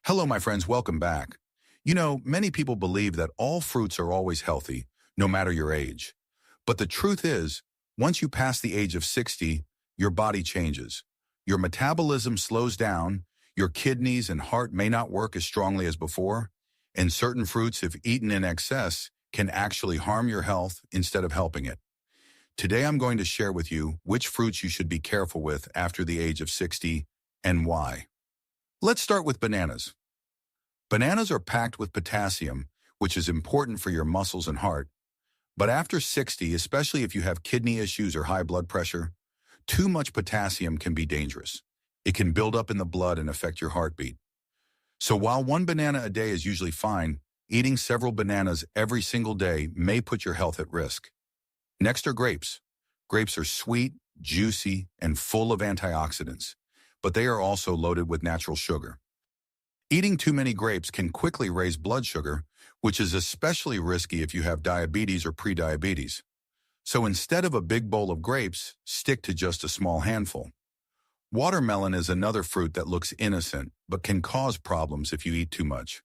Hello, my friends. Welcome back. Many people believe that all fruits are always healthy, no matter your age. But the truth is, once you pass the age of 60, your body changes. Your metabolism slows down, your kidneys and heart may not work as strongly as before, and certain fruits, if eaten in excess, can actually harm your health instead of helping it. Today, I'm going to share with you which fruits you should be careful with after the age of 60 and why. Let's start with bananas. Bananas are packed with potassium, which is important for your muscles and heart. But after 60, especially if you have kidney issues or high blood pressure, too much potassium can be dangerous. It can build up in the blood and affect your heartbeat. So while one banana a day is usually fine, eating several bananas every single day may put your health at risk. Next are grapes. Grapes are sweet, juicy, and full of antioxidants, but they are also loaded with natural sugar. Eating too many grapes can quickly raise blood sugar, which is especially risky if you have diabetes or prediabetes. So instead of a big bowl of grapes, stick to just a small handful. Watermelon is another fruit that looks innocent, but can cause problems if you eat too much.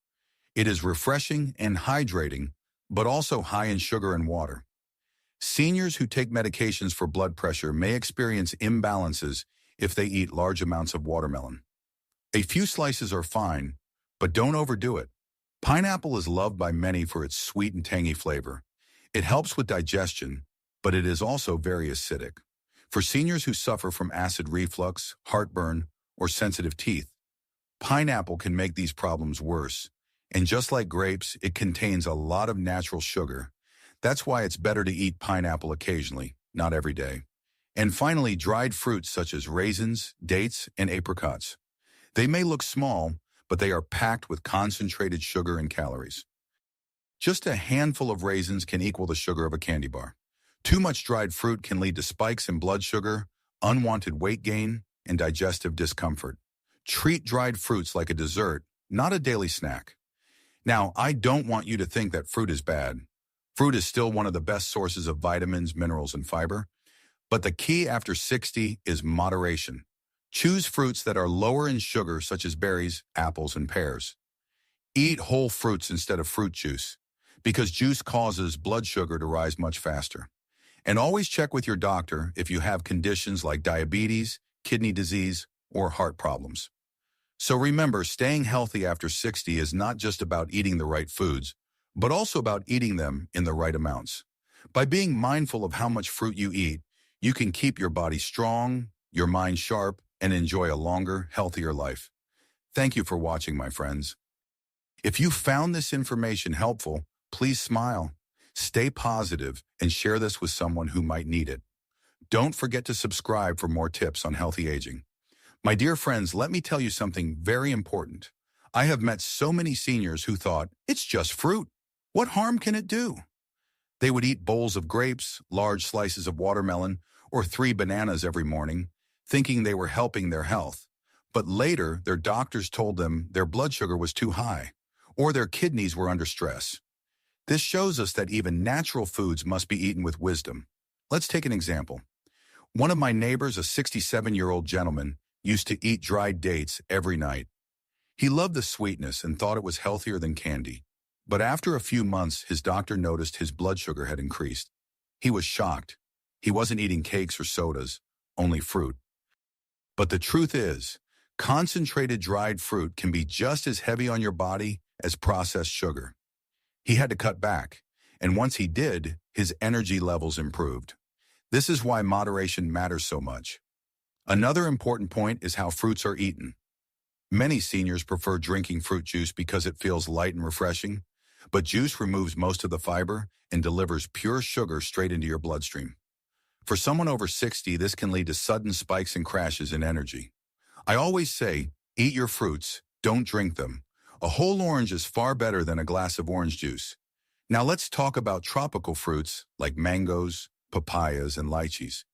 It is refreshing and hydrating, but also high in sugar and water. Seniors who take medications for blood pressure may experience imbalances if they eat large amounts of watermelon. A few slices are fine, but don't overdo it. Pineapple is loved by many for its sweet and tangy flavor. It helps with digestion, but it is also very acidic. For seniors who suffer from acid reflux, heartburn, or sensitive teeth, pineapple can make these problems worse. And just like grapes, it contains a lot of natural sugar. That's why it's better to eat pineapple occasionally, not every day. And finally, dried fruits such as raisins, dates, and apricots. They may look small, but they are packed with concentrated sugar and calories. Just a handful of raisins can equal the sugar of a candy bar. Too much dried fruit can lead to spikes in blood sugar, unwanted weight gain, and digestive discomfort. Treat dried fruits like a dessert, not a daily snack. Now, I don't want you to think that fruit is bad. Fruit is still one of the best sources of vitamins, minerals, and fiber. But the key after 60 is moderation. Choose fruits that are lower in sugar, such as berries, apples, and pears. Eat whole fruits instead of fruit juice, because juice causes blood sugar to rise much faster. And always check with your doctor if you have conditions like diabetes, kidney disease, or heart problems. So remember, staying healthy after 60 is not just about eating the right foods, but also about eating them in the right amounts. By being mindful of how much fruit you eat, you can keep your body strong, your mind sharp, and enjoy a longer, healthier life. Thank you for watching, my friends. If you found this information helpful, please smile, stay positive, and share this with someone who might need it. Don't forget to subscribe for more tips on healthy aging. My dear friends, let me tell you something very important. I have met so many seniors who thought, it's just fruit. What harm can it do? They would eat bowls of grapes, large slices of watermelon, or 3 bananas every morning, thinking they were helping their health. But later, their doctors told them their blood sugar was too high, or their kidneys were under stress. This shows us that even natural foods must be eaten with wisdom. Let's take an example. One of my neighbors, a 67-year-old gentleman, used to eat dried dates every night. He loved the sweetness and thought it was healthier than candy. But after a few months, his doctor noticed his blood sugar had increased. He was shocked. He wasn't eating cakes or sodas, only fruit. But the truth is, concentrated dried fruit can be just as heavy on your body as processed sugar. He had to cut back, and once he did, his energy levels improved. This is why moderation matters so much. Another important point is how fruits are eaten. Many seniors prefer drinking fruit juice because it feels light and refreshing, but juice removes most of the fiber and delivers pure sugar straight into your bloodstream. For someone over 60, this can lead to sudden spikes and crashes in energy. I always say, eat your fruits, don't drink them. A whole orange is far better than a glass of orange juice. Now let's talk about tropical fruits like mangoes, papayas, and lychees.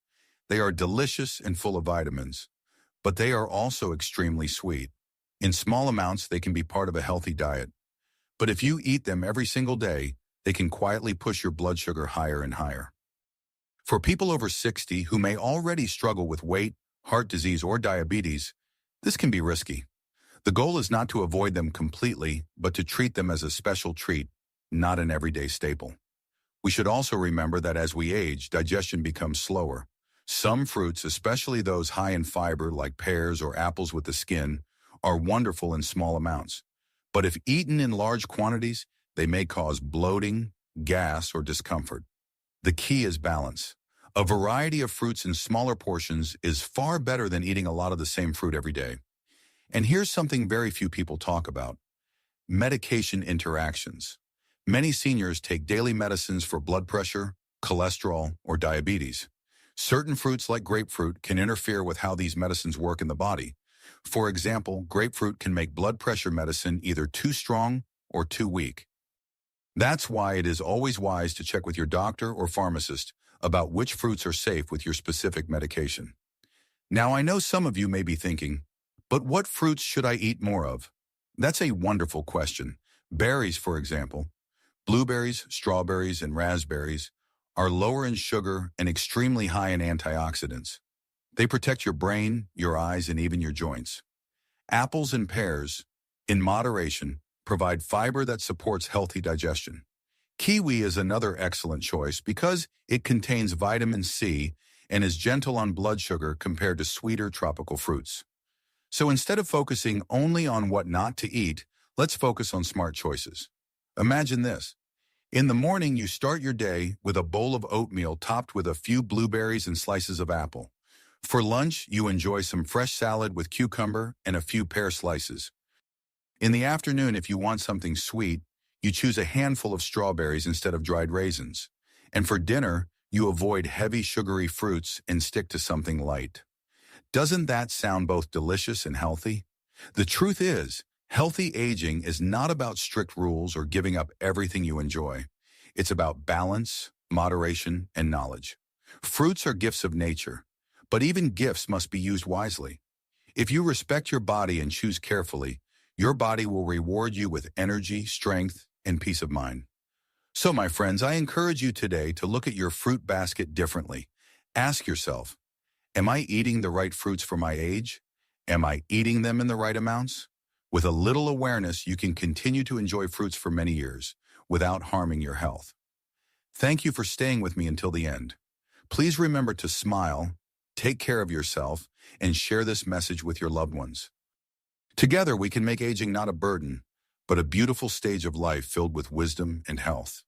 They are delicious and full of vitamins, but they are also extremely sweet. In small amounts, they can be part of a healthy diet. But if you eat them every single day, they can quietly push your blood sugar higher and higher. For people over 60 who may already struggle with weight, heart disease, or diabetes, this can be risky. The goal is not to avoid them completely, but to treat them as a special treat, not an everyday staple. We should also remember that as we age, digestion becomes slower. Some fruits, especially those high in fiber like pears or apples with the skin, are wonderful in small amounts. But if eaten in large quantities, they may cause bloating, gas, or discomfort. The key is balance. A variety of fruits in smaller portions is far better than eating a lot of the same fruit every day. And here's something very few people talk about: medication interactions. Many seniors take daily medicines for blood pressure, cholesterol, or diabetes. Certain fruits like grapefruit can interfere with how these medicines work in the body. For example, grapefruit can make blood pressure medicine either too strong or too weak. That's why it is always wise to check with your doctor or pharmacist about which fruits are safe with your specific medication. Now, I know some of you may be thinking, but what fruits should I eat more of? That's a wonderful question. Berries, for example, blueberries, strawberries, and raspberries are lower in sugar and extremely high in antioxidants. They protect your brain, your eyes, and even your joints. Apples and pears, in moderation, provide fiber that supports healthy digestion. Kiwi is another excellent choice because it contains vitamin C and is gentle on blood sugar compared to sweeter tropical fruits. So instead of focusing only on what not to eat, let's focus on smart choices. Imagine this. In the morning, you start your day with a bowl of oatmeal topped with a few blueberries and slices of apple. For lunch, you enjoy some fresh salad with cucumber and a few pear slices. In the afternoon, if you want something sweet, you choose a handful of strawberries instead of dried raisins. And for dinner, you avoid heavy sugary fruits and stick to something light. Doesn't that sound both delicious and healthy? The truth is, healthy aging is not about strict rules or giving up everything you enjoy. It's about balance, moderation, and knowledge. Fruits are gifts of nature, but even gifts must be used wisely. If you respect your body and choose carefully, your body will reward you with energy, strength, and peace of mind. So, my friends, I encourage you today to look at your fruit basket differently. Ask yourself, am I eating the right fruits for my age? Am I eating them in the right amounts? With a little awareness, you can continue to enjoy fruits for many years without harming your health. Thank you for staying with me until the end. Please remember to smile, take care of yourself, and share this message with your loved ones. Together, we can make aging not a burden, but a beautiful stage of life filled with wisdom and health.